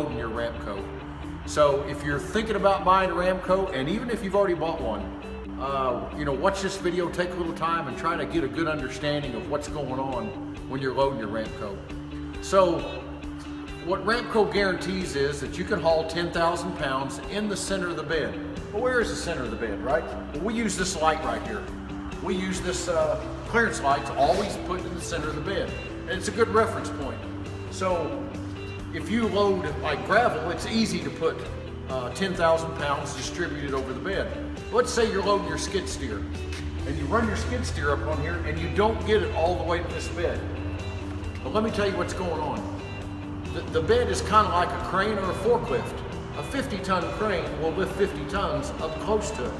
loading your Rampco. So if you're thinking about buying a Rampco, and even if you've already bought one, watch this video, take a little time and try to get a good understanding of what's going on when you're loading your Rampco. So what Rampco guarantees is that you can haul 10,000 pounds in the center of the bed. Well, where is the center of the bed, right? Well, we use this light right here. We use this clearance light to always put in the center of the bed. And it's a good reference point. So if you load like gravel, it's easy to put 10,000 pounds distributed over the bed. Let's say you're loading your skid steer and you run your skid steer up on here and you don't get it all the way to this bed. But let me tell you what's going on. The bed is kind of like a crane or a forklift. A 50-ton crane will lift 50 tons up close to it.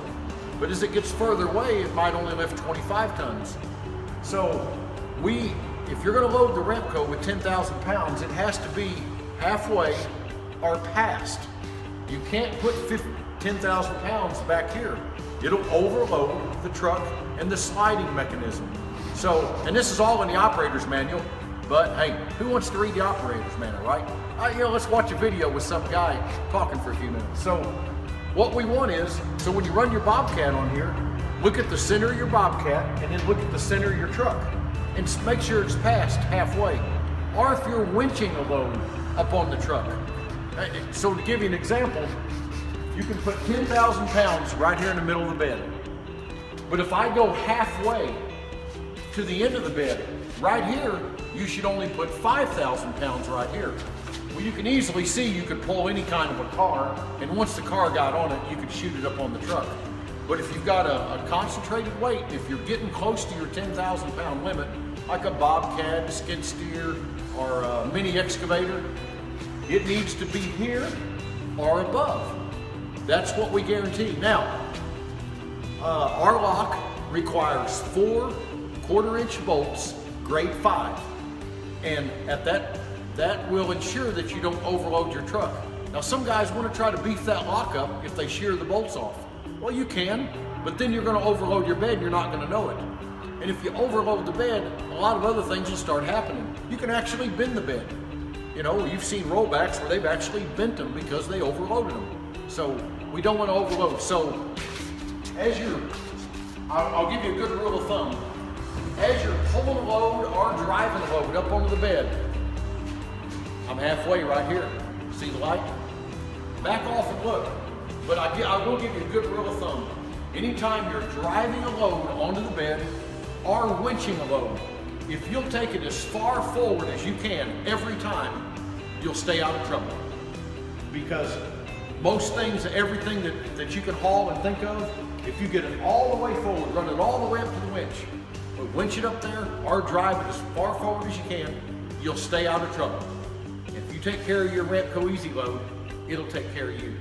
But as it gets further away, it might only lift 25 tons. So if you're gonna load the Rampco with 10,000 pounds, it has to be halfway or past. You can't put 10,000 pounds back here. It'll overload the truck and the sliding mechanism. So, and this is all in the operator's manual, but hey, who wants to read the operator's manual, right? Let's watch a video with some guy talking for a few minutes. So what we want is, so when you run your Bobcat on here, look at the center of your Bobcat and then look at the center of your truck and make sure it's past halfway. Or if you're winching a load up on the truck. So to give you an example, you can put 10,000 pounds right here in the middle of the bed. But if I go halfway to the end of the bed, right here, you should only put 5,000 pounds right here. Well, you can easily see you could pull any kind of a car, and once the car got on it, you could shoot it up on the truck. But if you've got a concentrated weight, if you're getting close to your 10,000 pound limit, like a Bobcat, a skid steer, or a mini excavator, it needs to be here or above. That's what we guarantee. Now, our lock requires 4 1/4-inch bolts, grade 5. And at that will ensure that you don't overload your truck. Now some guys want to try to beef that lock up if they shear the bolts off. Well, you can, but then you're going to overload your bed and you're not going to know it. And if you overload the bed, a lot of other things will start happening. You can actually bend the bed. You've seen rollbacks where they've actually bent them because they overloaded them. So we don't want to overload. So I'll give you a good rule of thumb. As you're pulling a load or driving a load up onto the bed, I'm halfway right here. See the light? Back off and look. But I will give you a good rule of thumb. Anytime you're driving a load onto the bed or winching a load, if you'll take it as far forward as you can every time, you'll stay out of trouble. Because most things, everything that you can haul and think of, if you get it all the way forward, run it all the way up to the winch, but winch it up there or drive it as far forward as you can, you'll stay out of trouble. If you take care of your Rampco Easy Load, it'll take care of you.